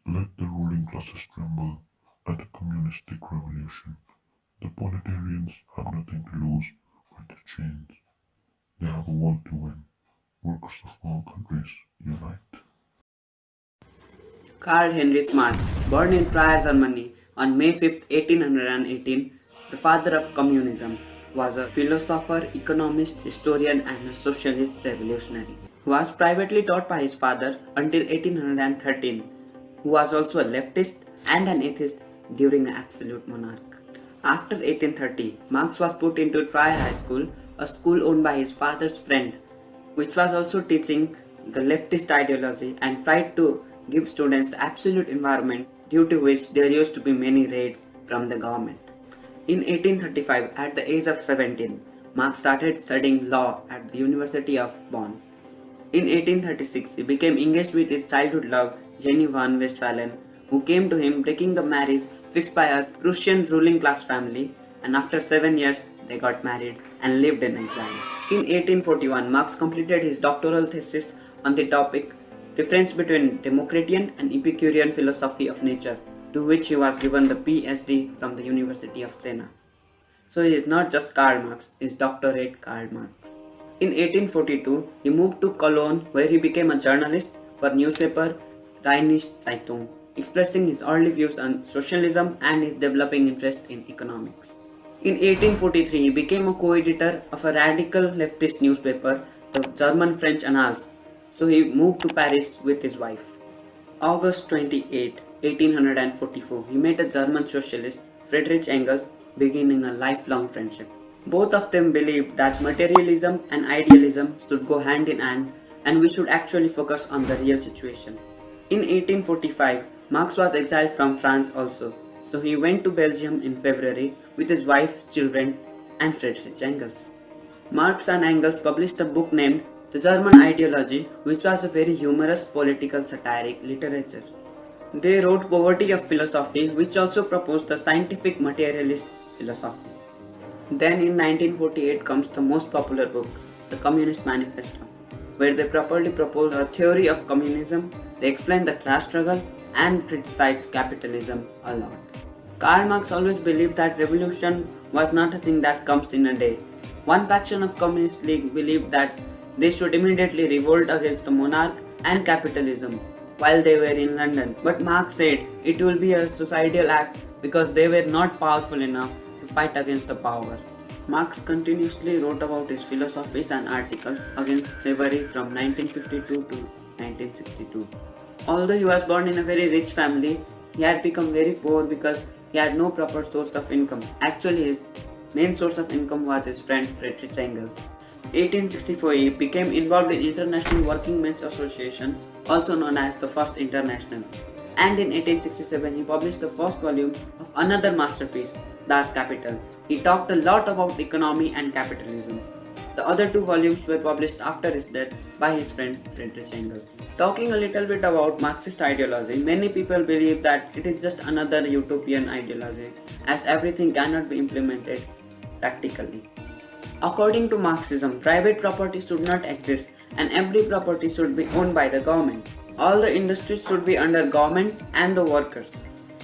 Let the ruling classes tremble at a communistic revolution. The proletarians have nothing to lose but their chains. They have a war to win. Workers of all countries, unite. Karl Heinrich Marx, born in Trier, Germany on May 5, 1818, the father of communism, was a philosopher, economist, historian, and a socialist revolutionary. He was privately taught by his father until 1813, who was also a leftist and an atheist during the absolute monarch. After 1830, Marx was put into Trier High School, a school owned by his father's friend, which was also teaching the leftist ideology and tried to give students the absolute environment, due to which there used to be many raids from the government. In 1835, at the age of 17, Marx started studying law at the University of Bonn. In 1836, he became engaged with his childhood love, Jenny von Westphalen, who came to him breaking the marriage fixed by a Prussian ruling class family, and after 7 years, they got married and lived in exile. In 1841, Marx completed his doctoral thesis on the topic Difference between Democratian and Epicurean Philosophy of Nature, to which he was given the PhD from the University of Jena. So he is not just Karl Marx, he is Doctorate Karl Marx. In 1842, he moved to Cologne, where he became a journalist for newspaper Rheinische Zeitung, expressing his early views on socialism and his developing interest in economics. In 1843, he became a co-editor of a radical leftist newspaper, the German French Annals. So he moved to Paris with his wife. August 28, 1844, he met a German socialist, Friedrich Engels, beginning a lifelong friendship. Both of them believed that materialism and idealism should go hand in hand, and we should actually focus on the real situation. In 1845, Marx was exiled from France also, so he went to Belgium in February with his wife, children, and Friedrich Engels. Marx and Engels published a book named The German Ideology, which was a very humorous political satiric literature. They wrote Poverty of Philosophy, which also proposed the scientific materialist philosophy. Then in 1948 comes the most popular book, The Communist Manifesto, where they properly propose a theory of communism, they explain the class struggle and criticize capitalism a lot. Karl Marx always believed that revolution was not a thing that comes in a day. One faction of Communist League believed that they should immediately revolt against the monarch and capitalism while they were in London. But Marx said it will be a suicidal act because they were not powerful enough to fight against the power. Marx continuously wrote about his philosophies and articles against slavery from 1952 to 1962. Although he was born in a very rich family, he had become very poor because he had no proper source of income. Actually, his main source of income was his friend Friedrich Engels. 1864, he became involved in International Working Men's Association, also known as the First International. And in 1867, he published the first volume of another masterpiece, Das Kapital. He talked a lot about economy and capitalism. The other two volumes were published after his death by his friend Friedrich Engels. Talking a little bit about Marxist ideology, many people believe that it is just another utopian ideology, as everything cannot be implemented practically. According to Marxism, private property should not exist and every property should be owned by the government. All the industries should be under government and the workers.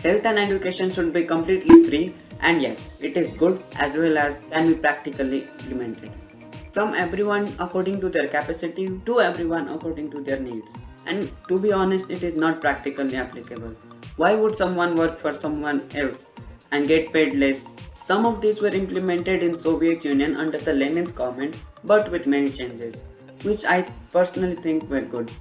Health and education should be completely free, and yes, it is good as well as can be practically implemented. From everyone according to their capacity to everyone according to their needs. And to be honest, it is not practically applicable. Why would someone work for someone else and get paid less? Some of these were implemented in Soviet Union under the Lenin's government, but with many changes, which I personally think were good.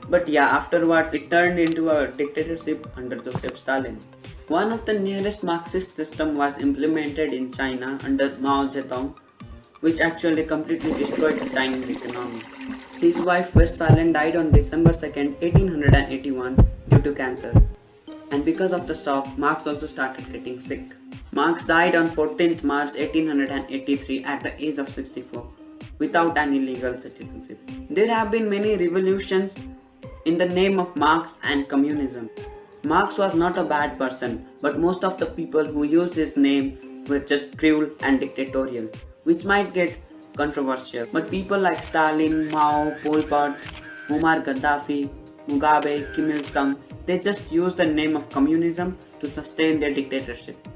But yeah, afterwards it turned into a dictatorship under Joseph Stalin. One of the nearest Marxist system was implemented in China under Mao Zedong, which actually completely destroyed the Chinese economy. His wife Westphalen died on December 2nd, 1881 due to cancer. And because of the shock, Marx also started getting sick. Marx died on 14th March 1883 at the age of 64 without any legal citizenship. There have been many revolutions in the name of Marx and communism. Marx was not a bad person, but most of the people who used his name were just cruel and dictatorial, which might get controversial. But people like Stalin, Mao, Pol Pot, Muammar Gaddafi, Mugabe, Kim Il-sung, they just use the name of communism to sustain their dictatorship.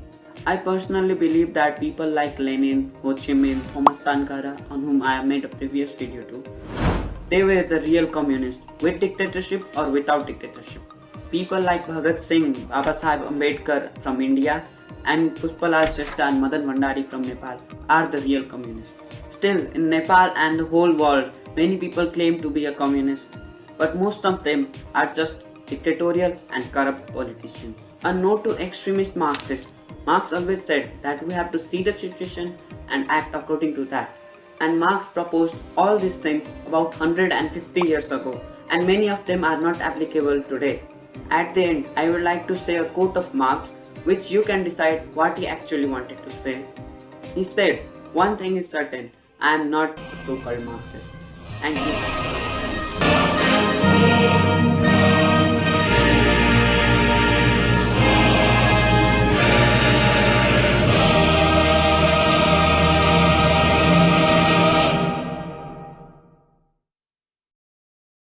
I personally believe that people like Lenin, Ho Chi Minh, Thomas Sankara, on whom I have made a previous video too, they were the real communists, with dictatorship or without dictatorship. People like Bhagat Singh, Baba Sahib Ambedkar from India, and Pushpalal Shrestha and Madan Bhandari from Nepal are the real communists. Still, in Nepal and the whole world, many people claim to be a communist, but most of them are just dictatorial and corrupt politicians. A note to extremist Marxists. Marx always said that we have to see the situation and act according to that. And Marx proposed all these things about 150 years ago, and many of them are not applicable today. At the end, I would like to say a quote of Marx, which you can decide what he actually wanted to say. He said, "One thing is certain, I am not a so-called Marxist." Thank you.